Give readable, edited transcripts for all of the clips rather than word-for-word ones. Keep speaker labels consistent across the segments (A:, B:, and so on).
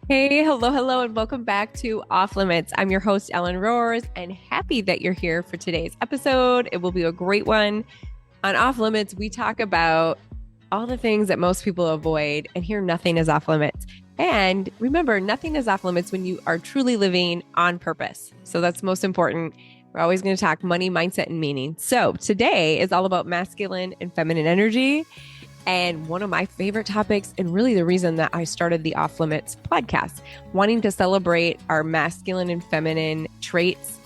A: Hey, hello, and welcome back to Off Limits. I'm your host, Ellen Roars, and happy that you're here for today's episode. It will be a great one. On Off Limits, we talk about all the things that most people avoid, and here nothing is off limits. And remember, nothing is off limits when you are truly living on purpose. So that's most important. We're always going to talk money, mindset, and meaning. So today is all about masculine and feminine energy. And one of my favorite topics, and really the reason that I started the Off Limits podcast, wanting to celebrate our masculine and feminine traits,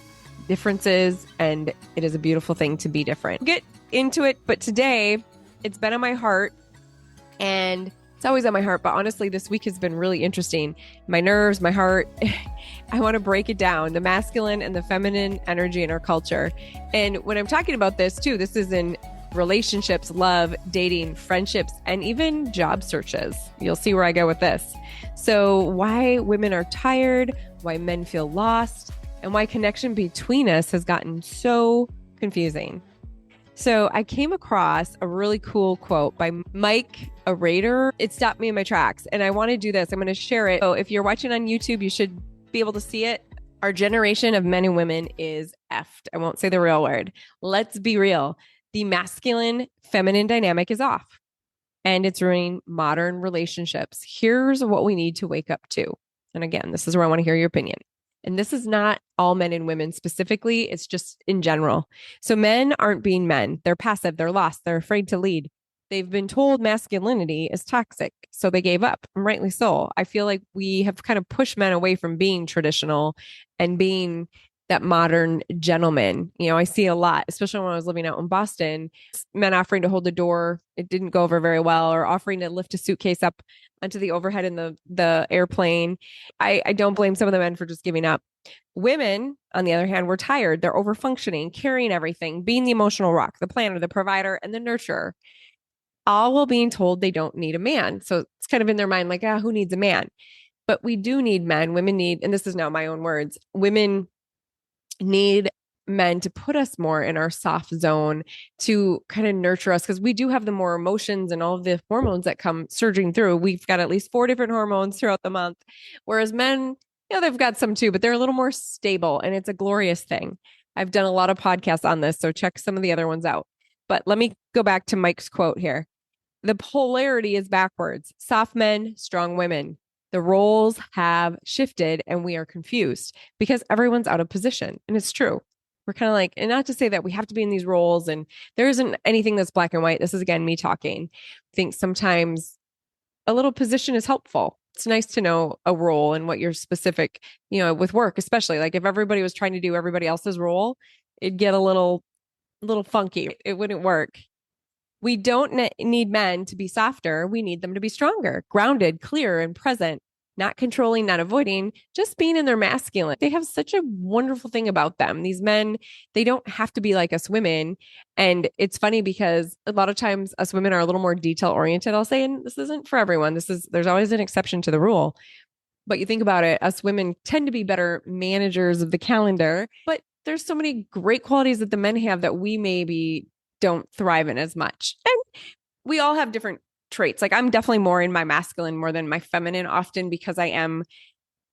A: differences, and it is a beautiful thing to be different. We'll get into it, but today it's been on my heart, and it's always on my heart, but honestly, this week has been really interesting. My nerves, my heart, I want to break it down, the masculine and the feminine energy in our culture. And when I'm talking about this too, this is in relationships, love, dating, friendships, and even job searches. You'll see where I go with this. So why women are tired, why men feel lost, and why connection between us has gotten so confusing. So I came across a really cool quote by Mike Radoor. It stopped me in my tracks, and I want to do this. I'm going to share it. So if you're watching on YouTube, you should be able to see it. Our generation of men and women is effed. I won't say the real word. Let's be real. The masculine feminine dynamic is off, and it's ruining modern relationships. Here's what we need to wake up to. And again, this is where I want to hear your opinion. And this is not all men and women specifically, it's just in general. So men aren't being men. They're passive, they're lost, they're afraid to lead. They've been told masculinity is toxic, so they gave up, and rightly so. I feel like we have kind of pushed men away from being traditional and being that modern gentleman. You know, I see a lot, especially when I was living out in Boston, men offering to hold the door. It didn't go over very well, or offering to lift a suitcase up onto the overhead in the airplane. I don't blame some of the men for just giving up. Women, on the other hand, were tired. They're over functioning, carrying everything, being the emotional rock, the planner, the provider, and the nurturer, all while being told they don't need a man. So it's kind of in their mind, like, who needs a man? But we do need men. Women need, and this is now my own words, women need men to put us more in our soft zone, to kind of nurture us, because we do have the more emotions and all of the hormones that come surging through. We've got at least 4 different hormones throughout the month, whereas men, they've got some too, but they're a little more stable, and it's a glorious thing. I've done a lot of podcasts on this, so check some of the other ones out. But let me go back to Mike's quote here. The polarity is backwards. Soft men, strong women. The roles have shifted, and we are confused because everyone's out of position. And it's true. We're kind of like, and not to say that we have to be in these roles and there isn't anything that's black and white. This is, again, me talking. I think sometimes a little position is helpful. It's nice to know a role and what your specific, with work, especially, like if everybody was trying to do everybody else's role, it'd get a little funky. It wouldn't work. We don't need men to be softer. We need them to be stronger, grounded, clear, and present, not controlling, not avoiding, just being in their masculine. They have such a wonderful thing about them. These men, they don't have to be like us women. And it's funny because a lot of times us women are a little more detail oriented, I'll say, and this isn't for everyone. There's always an exception to the rule. But you think about it, us women tend to be better managers of the calendar, but there's so many great qualities that the men have that we maybe don't thrive in as much. And we all have different traits. Like I'm definitely more in my masculine more than my feminine often because I am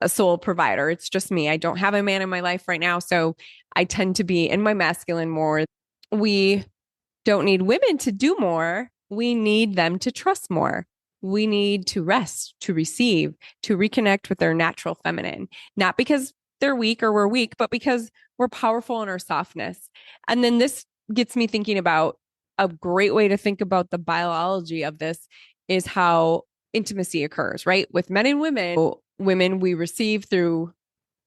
A: a sole provider. It's just me. I don't have a man in my life right now. So I tend to be in my masculine more. We don't need women to do more. We need them to trust more. We need to rest, to receive, to reconnect with their natural feminine, not because they're weak or we're weak, but because we're powerful in our softness. And then this gets me thinking about a great way to think about the biology of this is how intimacy occurs, right? With men and women, we receive through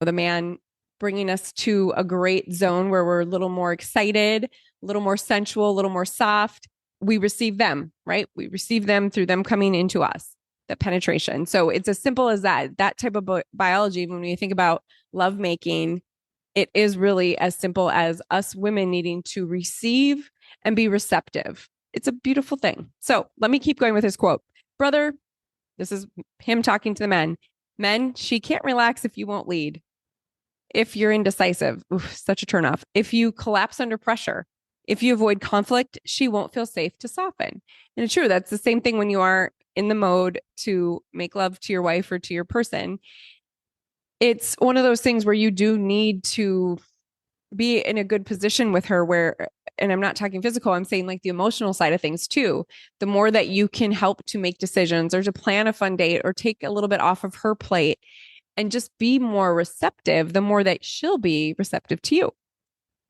A: the man bringing us to a great zone where we're a little more excited, a little more sensual, a little more soft. We receive them, right? We receive them through them coming into us, the penetration. So it's as simple as that type of biology. When we think about lovemaking, it is really as simple as us women needing to receive and be receptive. It's a beautiful thing. So let me keep going with his quote. Brother, this is him talking to the men. Men, she can't relax if you won't lead. If you're indecisive, such a turnoff. If you collapse under pressure, if you avoid conflict, she won't feel safe to soften. And it's true. That's the same thing when you are in the mode to make love to your wife or to your person, it's one of those things where you do need to be in a good position with her where, and I'm not talking physical, I'm saying like the emotional side of things too. The more that you can help to make decisions or to plan a fun date or take a little bit off of her plate and just be more receptive, the more that she'll be receptive to you.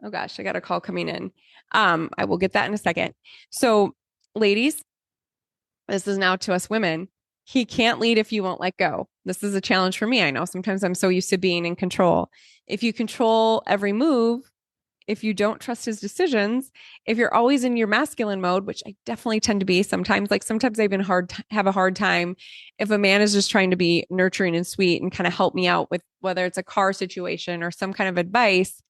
A: Oh gosh, I got a call coming in. I will get that in a second. So, ladies, this is now to us women. He can't lead if you won't let go. This is a challenge for me. I know sometimes I'm so used to being in control. If you control every move, if you don't trust his decisions, if you're always in your masculine mode, which I definitely tend to be sometimes, like sometimes I even have a hard time if a man is just trying to be nurturing and sweet and kind of help me out with whether it's a car situation or some kind of advice,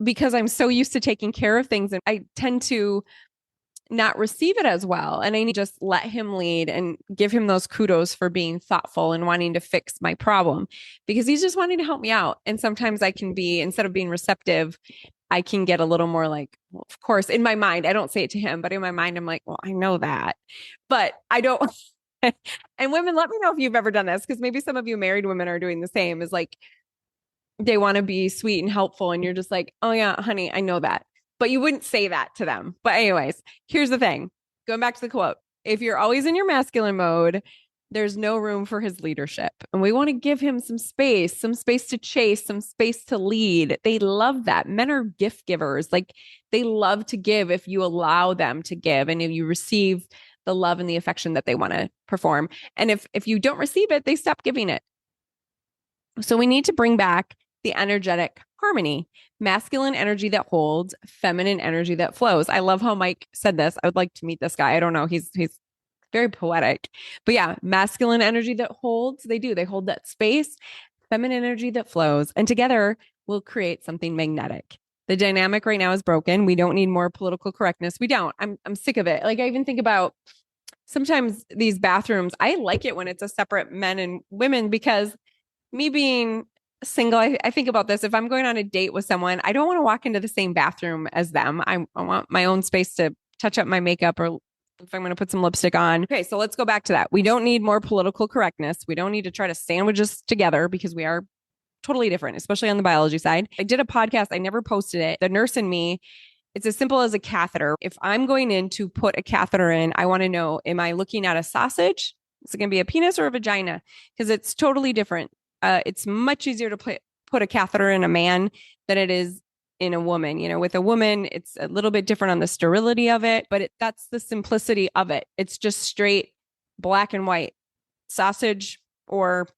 A: because I'm so used to taking care of things and I tend to not receive it as well. And I need to just let him lead and give him those kudos for being thoughtful and wanting to fix my problem because he's just wanting to help me out. And sometimes I can be, instead of being receptive, I can get a little more like, well, of course, in my mind, I don't say it to him, but in my mind, I'm like, well, I know that, but I don't. And women, let me know if you've ever done this because maybe some of you married women are doing the same, is like, they want to be sweet and helpful. And you're just like, oh, yeah, honey, I know that. But you wouldn't say that to them. But, anyways, here's the thing, going back to the quote, if you're always in your masculine mode, there's no room for his leadership. And we want to give him some space to chase, some space to lead. They love that. Men are gift givers. Like they love to give if you allow them to give and if you receive the love and the affection that they want to perform. And if you don't receive it, they stop giving it. So we need to bring back the energetic harmony, masculine energy that holds, feminine energy that flows. I love how Mike said this. I would like to meet this guy. I don't know. He's very poetic, but yeah, masculine energy that holds, they hold that space, feminine energy that flows, and together we'll create something magnetic. The dynamic right now is broken. We don't need more political correctness. We don't. I'm sick of it. Like I even think about sometimes these bathrooms. I like it when it's a separate men and women because me being single, I think about this. If I'm going on a date with someone, I don't want to walk into the same bathroom as them. I want my own space to touch up my makeup or if I'm going to put some lipstick on. Okay, so let's go back to that. We don't need more political correctness. We don't need to try to sandwich us together because we are totally different, especially on the biology side. I did a podcast. I never posted it. The nurse in me, it's as simple as a catheter. If I'm going in to put a catheter in, I want to know, am I looking at a sausage? Is it going to be a penis or a vagina? Because it's totally different. It's much easier to put a catheter in a man than it is in a woman. You know, with a woman, it's a little bit different on the sterility of it, but that's the simplicity of it. It's just straight black and white, sausage or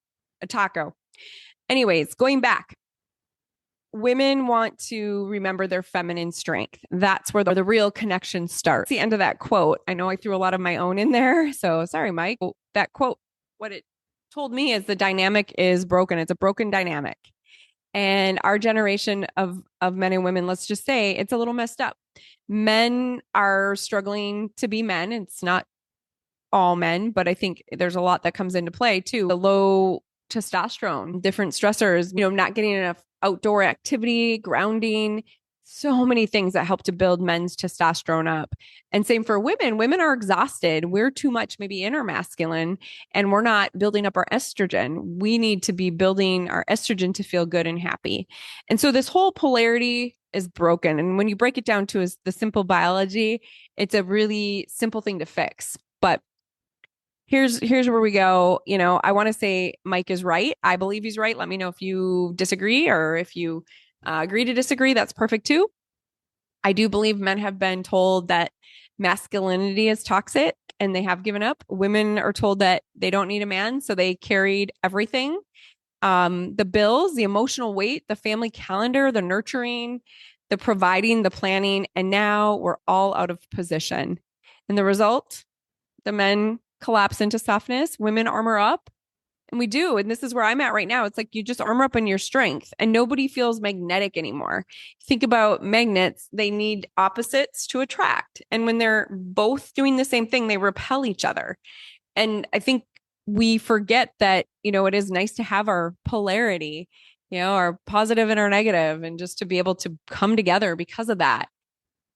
A: a taco. Anyways, going back, women want to remember their feminine strength. That's where the real connection starts. The end of that quote. I know I threw a lot of my own in there. So sorry, Mike. That quote, what it told me is the dynamic is broken. It's a broken dynamic. And our generation of men and women, let's just say it's a little messed up. Men are struggling to be men. It's not all men, but I think there's a lot that comes into play too. The low testosterone, different stressors, not getting enough outdoor activity, grounding, so many things that help to build men's testosterone up. And same for women. Women are exhausted. We're too much maybe inner masculine and we're not building up our estrogen. We need to be building our estrogen to feel good and happy. And so this whole polarity is broken. And when you break it down to the simple biology, it's a really simple thing to fix. But here's where we go. I want to say Mike is right. I believe he's right. Let me know if you disagree or if you agree to disagree. That's perfect too. I do believe men have been told that masculinity is toxic and they have given up. Women are told that they don't need a man, so they carried everything. The bills, the emotional weight, the family calendar, the nurturing, the providing, the planning, and now we're all out of position. And the result, the men collapse into softness, women armor up. And we do. And this is where I'm at right now. It's like you just armor up in your strength and nobody feels magnetic anymore. Think about magnets. They need opposites to attract. And when they're both doing the same thing, they repel each other. And I think we forget that, it is nice to have our polarity, our positive and our negative, and just to be able to come together because of that.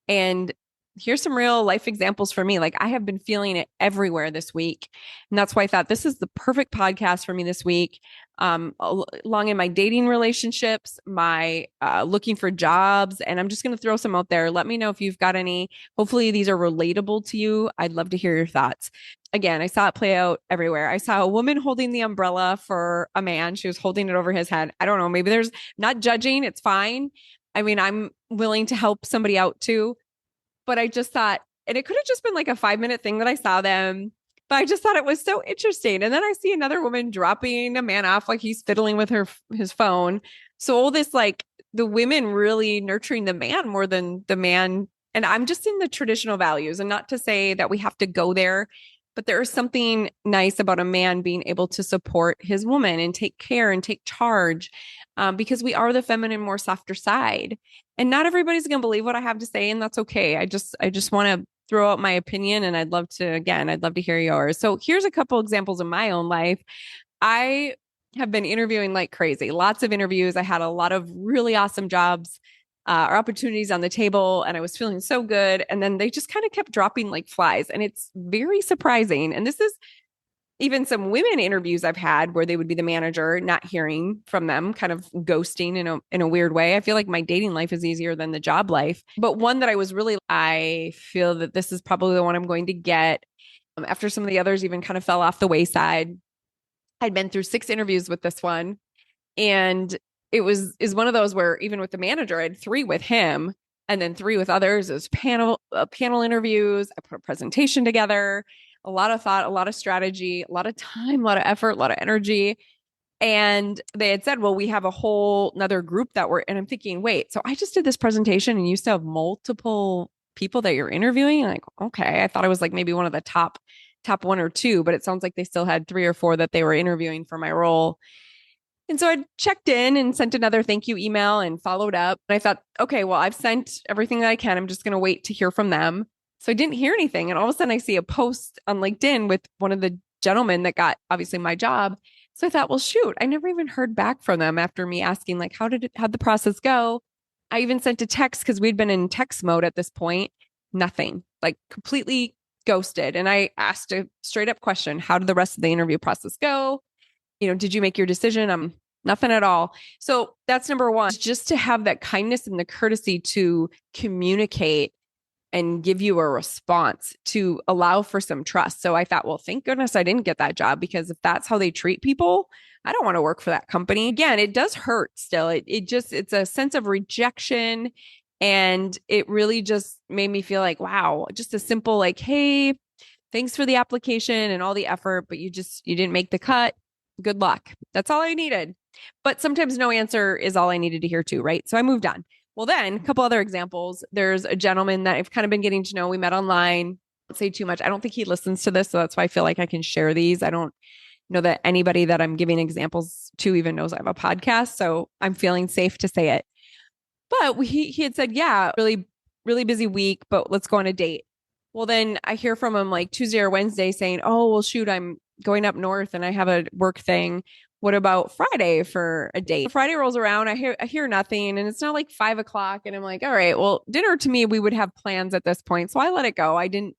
A: And here's some real life examples for me. Like I have been feeling it everywhere this week. And that's why I thought this is the perfect podcast for me this week. Along in my dating relationships, my looking for jobs, and I'm just going to throw some out there. Let me know if you've got any. Hopefully, these are relatable to you. I'd love to hear your thoughts. Again, I saw it play out everywhere. I saw a woman holding the umbrella for a man. She was holding it over his head. I don't know. Maybe there's not judging. It's fine. I mean, I'm willing to help somebody out too. But I just thought, and it could have just been like a 5 minute thing that I saw them, but I just thought it was so interesting. And then I see another woman dropping a man off like he's fiddling with his phone. So all this like the women really nurturing the man more than the man. And I'm just in the traditional values, and not to say that we have to go there, but there is something nice about a man being able to support his woman and take care and take charge, because we are the feminine, more softer side. And not everybody's going to believe what I have to say, and that's okay. I just want to throw out my opinion, and I'd love to hear yours. So here's a couple examples in my own life. I have been interviewing like crazy, lots of interviews. I had a lot of really awesome jobs or opportunities on the table, and I was feeling so good. And then they just kind of kept dropping like flies, and it's very surprising. And this is even some women interviews I've had where they would be the manager, not hearing from them, kind of ghosting in a weird way. I feel like my dating life is easier than the job life. But one that I feel that this is probably the one I'm going to get, after some of the others even kind of fell off the wayside. I'd been through 6 interviews with this one, and is one of those where even with the manager, I had 3 with him and then 3 with others. It was panel interviews. I put a presentation together, a lot of thought, a lot of strategy, a lot of time, a lot of effort, a lot of energy. And they had said, well, we have a whole another group and I'm thinking, wait, so I just did this presentation and you still have multiple people that you're interviewing? Like, okay. I thought it was like maybe one of the top 1 or 2, but it sounds like they still had 3 or 4 that they were interviewing for my role. And so I checked in and sent another thank you email and followed up. And I thought, okay, well, I've sent everything that I can. I'm just going to wait to hear from them. So I didn't hear anything. And all of a sudden I see a post on LinkedIn with one of the gentlemen that got obviously my job. So I thought, well, shoot, I never even heard back from them after me asking, like, how'd the process go? I even sent a text because we'd been in text mode at this point. Nothing, like completely ghosted. And I asked a straight up question: how did the rest of the interview process go? Did you make your decision? Nothing at all. So that's number one, just to have that kindness and the courtesy to communicate and give you a response to allow for some trust. So I thought, well, thank goodness I didn't get that job, because if that's how they treat people, I don't want to work for that company. Again, it does hurt still. It's a sense of rejection. And it really just made me feel like, wow, just a simple like, hey, thanks for the application and all the effort, but you didn't make the cut. Good luck. That's all I needed. But sometimes no answer is all I needed to hear too, right? So I moved on. Well, then a couple other examples. There's a gentleman that I've kind of been getting to know. We met online. I won't say too much. I don't think he listens to this, so that's why I feel like I can share these. I don't know that anybody that I'm giving examples to even knows I have a podcast, so I'm feeling safe to say it. But he had said, yeah, really, really busy week, but let's go on a date. Well, then I hear from him like Tuesday or Wednesday saying, oh, well, shoot, I'm going up north and I have a work thing. What about Friday for a date? Friday rolls around. I hear nothing, and it's not like 5 o'clock. And I'm like, all right, well, dinner to me, we would have plans at this point. So I let it go. I didn't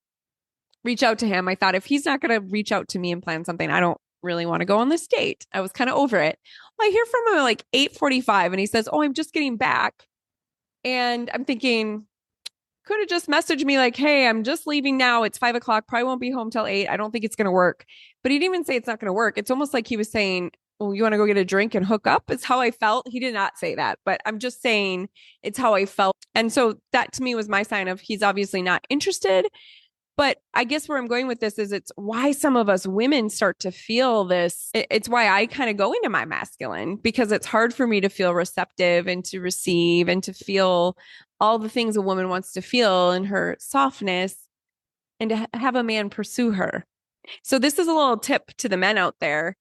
A: reach out to him. I thought, if he's not going to reach out to me and plan something, I don't really want to go on this date. I was kind of over it. Well, I hear from him at like 8:45, and he says, oh, I'm just getting back. And I'm thinking, could have just messaged me like, hey, I'm just leaving now. It's 5 o'clock. Probably won't be home till 8. I don't think it's going to work. But he didn't even say it's not going to work. It's almost like he was saying, well, you want to go get a drink and hook up? It's how I felt. He did not say that, but I'm just saying it's how I felt. And so that to me was my sign of he's obviously not interested. But I guess where I'm going with this is it's why some of us women start to feel this. It's why I kind of go into my masculine, because it's hard for me to feel receptive and to receive and to feel all the things a woman wants to feel in her softness, and to have a man pursue her. So this is a little tip to the men out there.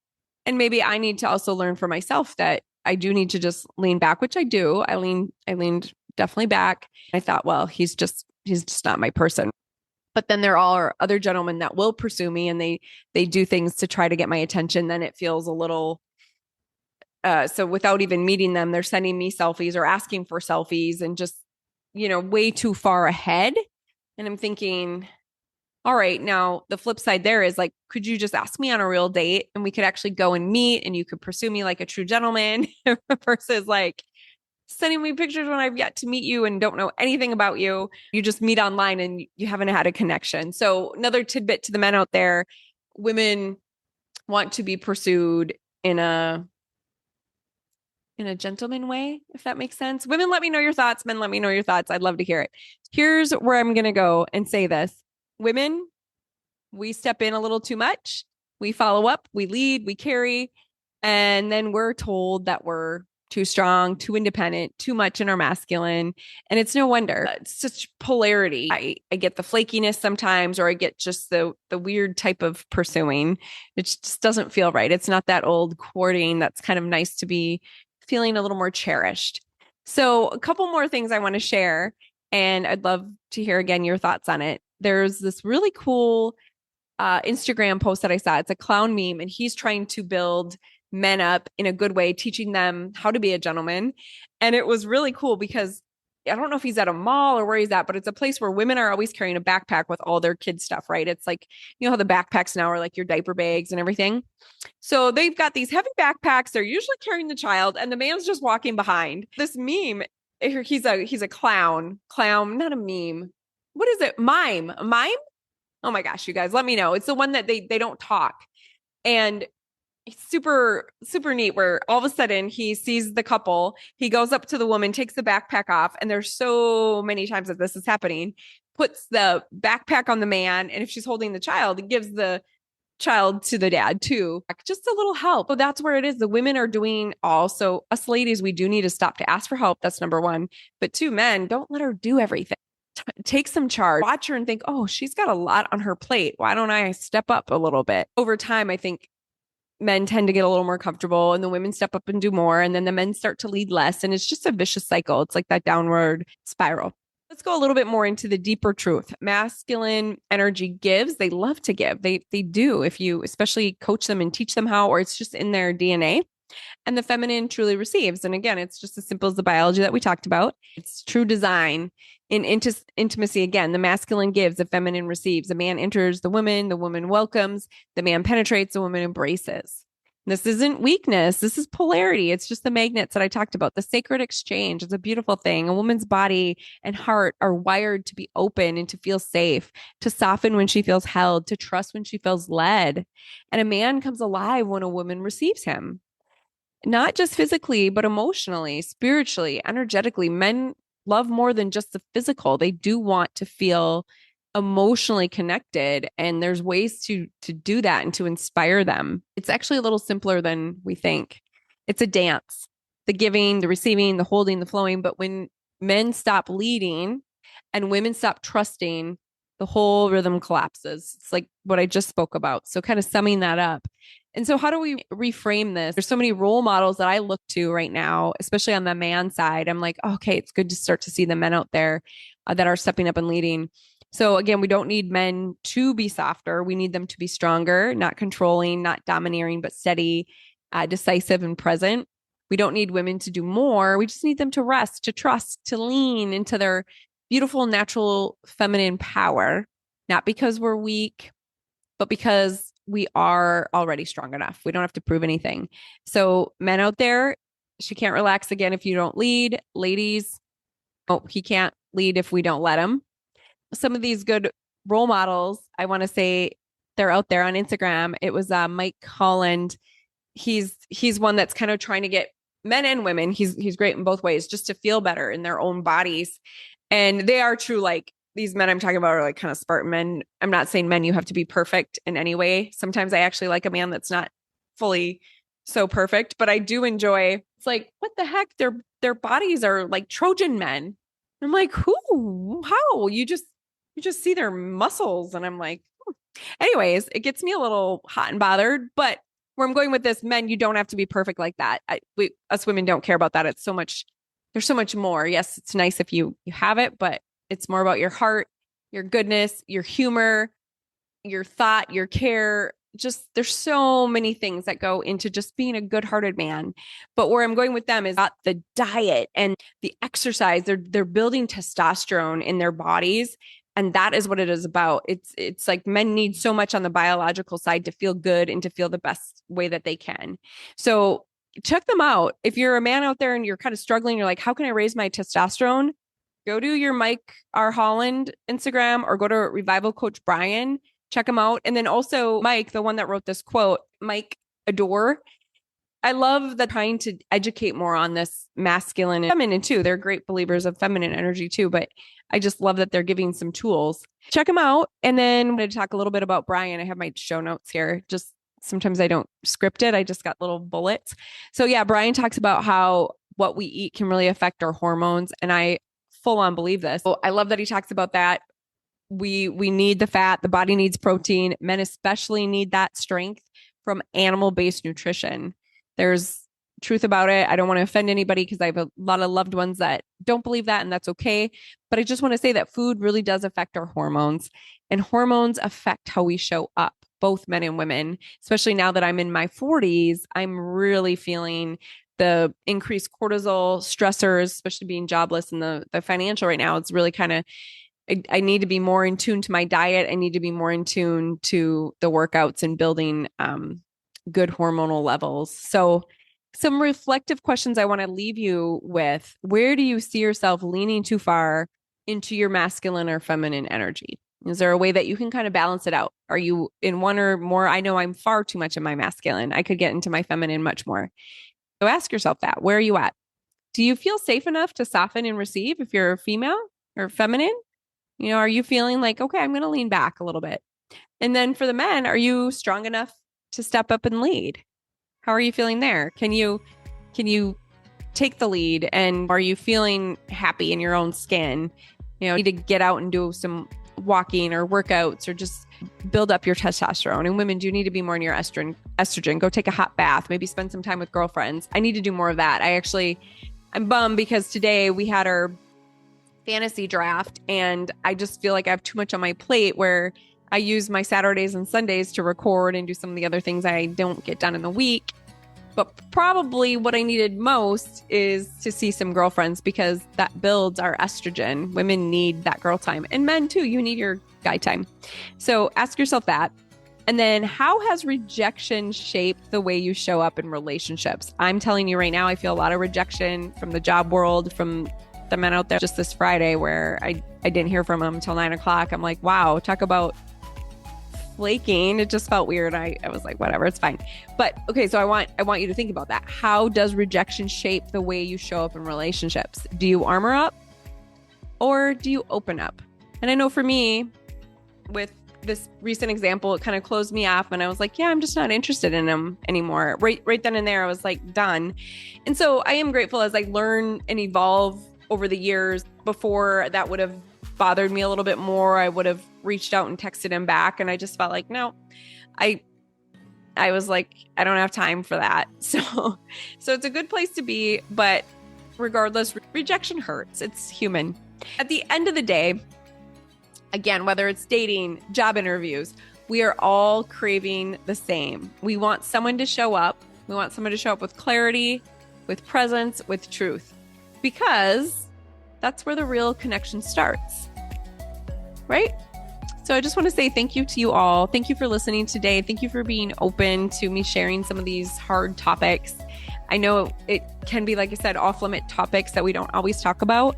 A: And maybe I need to also learn for myself that I do need to just lean back, which I do. I leaned definitely back. I thought, well, he's just not my person. But then there are other gentlemen that will pursue me, and they do things to try to get my attention. Then it feels a little, so without even meeting them, they're sending me selfies or asking for selfies, and just, way too far ahead. And I'm thinking, all right, now the flip side there is like, could you just ask me on a real date and we could actually go and meet and you could pursue me like a true gentleman versus like sending me pictures when I've yet to meet you and don't know anything about you. You just meet online and you haven't had a connection. So, another tidbit to the men out there, women want to be pursued in a gentleman way, if that makes sense. Women, let me know your thoughts. Men, let me know your thoughts. I'd love to hear it. Here's where I'm going to go and say this. Women, we step in a little too much. We follow up, we lead, we carry, and then we're told that we're too strong, too independent, too much in our masculine. And it's no wonder. It's such polarity. I get the flakiness sometimes, or I get just the weird type of pursuing. It just doesn't feel right. It's not that old courting that's kind of nice to be feeling a little more cherished. So, a couple more things I want to share, and I'd love to hear again your thoughts on it. There's this really cool Instagram post that I saw. It's a clown meme, and he's trying to build men up in a good way, teaching them how to be a gentleman. And it was really cool because I don't know if he's at a mall or where he's at, but it's a place where women are always carrying a backpack with all their kids' stuff, right? It's like, you know how the backpacks now are like your diaper bags and everything. So they've got these heavy backpacks. They're usually carrying the child, and the man's just walking behind. This meme, he's a clown, not a meme. What is it? A mime? Oh my gosh, you guys, let me know. It's the one that they don't talk. And it's super, super neat where all of a sudden he sees the couple, he goes up to the woman, takes the backpack off, and there's so many times that this is happening, puts the backpack on the man, and if she's holding the child, it gives the child to the dad too. Just a little help. So that's where it is. The women are doing also, us ladies, we do need to stop to ask for help. That's number one. But two, men, don't let her do everything. Take some charge, watch her and think, oh, she's got a lot on her plate. Why don't I step up a little bit? Over time, I think men tend to get a little more comfortable and the women step up and do more. And then the men start to lead less. And it's just a vicious cycle. It's like that downward spiral. Let's go a little bit more into the deeper truth. Masculine energy gives. They love to give. They do if you especially coach them and teach them how, or it's just in their DNA. And the feminine truly receives. And again, it's just as simple as the biology that we talked about. It's true design. In intimacy, again, the masculine gives, the feminine receives. The man enters the woman welcomes, the man penetrates, the woman embraces. This isn't weakness. This is polarity. It's just the magnets that I talked about, the sacred exchange. It's a beautiful thing. A woman's body and heart are wired to be open and to feel safe, to soften when she feels held, to trust when she feels led. And a man comes alive when a woman receives him, not just physically, but emotionally, spiritually, energetically. Men love more than just the physical. They do want to feel emotionally connected, and there's ways to do that and to inspire them. It's actually a little simpler than we think. It's a dance. The giving, the receiving, the holding, the flowing, but when men stop leading and women stop trusting, the whole rhythm collapses. It's like what I just spoke about. So kind of summing that up. And so how do we reframe this? There's so many role models that I look to right now, especially on the man side. I'm like, okay, it's good to start to see the men out there that are stepping up and leading. So again, we don't need men to be softer. We need them to be stronger, not controlling, not domineering, but steady, decisive, and present. We don't need women to do more. We just need them to rest, to trust, to lean into their beautiful, natural, feminine power, not because we're weak, but because we are already strong enough. We don't have to prove anything. So, men out there, she can't relax again if you don't lead. Ladies, oh, he can't lead if we don't let him. Some of these good role models, I want to say they're out there on Instagram. It was Mike Holland. He's one that's kind of trying to get men and women. He's great in both ways, just to feel better in their own bodies. And they are true, like these men I'm talking about are like kind of Spartan men. I'm not saying men, you have to be perfect in any way. Sometimes I actually like a man that's not fully so perfect, but I do enjoy, it's like, what the heck? Their bodies are like Trojan men. I'm like, who, how? You just see their muscles. And I'm like, anyways, it gets me a little hot and bothered, but where I'm going with this, men, you don't have to be perfect like that. Us women don't care about that. It's so much, there's so much more. Yes, it's nice if you have it, but it's more about your heart, your goodness, your humor, your thought, your care. Just there's so many things that go into just being a good-hearted man. But where I'm going with them is not the diet and the exercise. They're building testosterone in their bodies And that is what it is about. It's like men need so much on the biological side to feel good and to feel the best way that they can. So check them out. If you're a man out there and you're kind of struggling, you're like, how can I raise my testosterone? Go to your Mike R. Holland Instagram or go to Revival Coach Bryan. Check him out. And then also Mike, the one that wrote this quote, Mike Radoor. I love that trying to educate more on this masculine and feminine too. They're great believers of feminine energy too, but I just love that they're giving some tools. Check them out. And then I'm going to talk a little bit about Bryan. I have my show notes here. Just sometimes I don't script it. I just got little bullets. So yeah, Bryan talks about how what we eat can really affect our hormones. And I full on believe this. So I love that he talks about that. We need the fat, the body needs protein. Men especially need that strength from animal-based nutrition. There's truth about it. I don't want to offend anybody because I have a lot of loved ones that don't believe that, and that's okay. But I just want to say that food really does affect our hormones, and hormones affect how we show up, both men and women. Especially now that I'm in my 40s, I'm really feeling the increased cortisol stressors, especially being jobless and the financial right now. It's really kind of, I need to be more in tune to my diet. I need to be more in tune to the workouts and building good hormonal levels. So some reflective questions I want to leave you with. Where do you see yourself leaning too far into your masculine or feminine energy? Is there a way that you can kind of balance it out? Are you in one or more? I know I'm far too much in my masculine. I could get into my feminine much more. So ask yourself that. Where are you at? Do you feel safe enough to soften and receive if you're a female or feminine? You know, are you feeling like, okay, I'm going to lean back a little bit? And then for the men, are you strong enough to step up and lead? How are you feeling there? Can you take the lead, and are you feeling happy in your own skin? You know, you need to get out and do some walking or workouts or just build up your testosterone. And women do need to be more in your estrogen. Go take a hot bath, maybe spend some time with girlfriends. I need to do more of that. I'm bummed because today we had our fantasy draft and I just feel like I have too much on my plate where I use my Saturdays and Sundays to record and do some of the other things I don't get done in the week. But probably what I needed most is to see some girlfriends because that builds our estrogen. Women need that girl time, and men too. You need your guy time. So ask yourself that. And then how has rejection shaped the way you show up in relationships? I'm telling you right now, I feel a lot of rejection from the job world, from the men out there. Just this Friday where I didn't hear from them until 9:00. I'm like, wow, talk about flaking. It just felt weird. I was like, whatever, it's fine. But okay, so I want you to think about that. How does rejection shape the way you show up in relationships? Do you armor up or do you open up? And I know for me, with this recent example, it kind of closed me off and I was like, yeah, I'm just not interested in him anymore. Right then and there, I was like, done. And so I am grateful as I learn and evolve over the years. Before, that would have bothered me a little bit more. I would have reached out and texted him back. And I just felt like, no, I was like, I don't have time for that. So it's a good place to be, but regardless, rejection hurts. It's human. At the end of the day, again, whether it's dating, job interviews, we are all craving the same. We want someone to show up. We want someone to show up with clarity, with presence, with truth, because that's where the real connection starts, right? So I just want to say thank you to you all. Thank you for listening today. Thank you for being open to me sharing some of these hard topics. I know it can be, like I said, off-limit topics that we don't always talk about,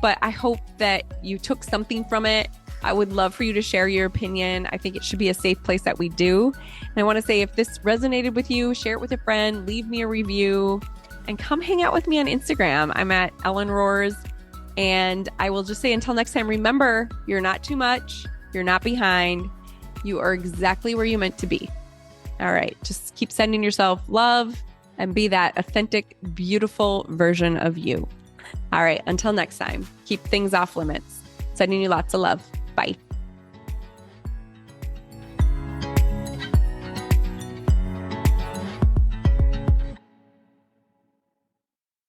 A: but I hope that you took something from it. I would love for you to share your opinion. I think it should be a safe place that we do. And I want to say, if this resonated with you, share it with a friend, leave me a review, and come hang out with me on Instagram. I'm at Ellen Roars. And I will just say, until next time, remember, you're not too much. You're not behind. You are exactly where you're meant to be. All right. Just keep sending yourself love and be that authentic, beautiful version of you. All right. Until next time, keep things off limits. Sending you lots of love. Bye.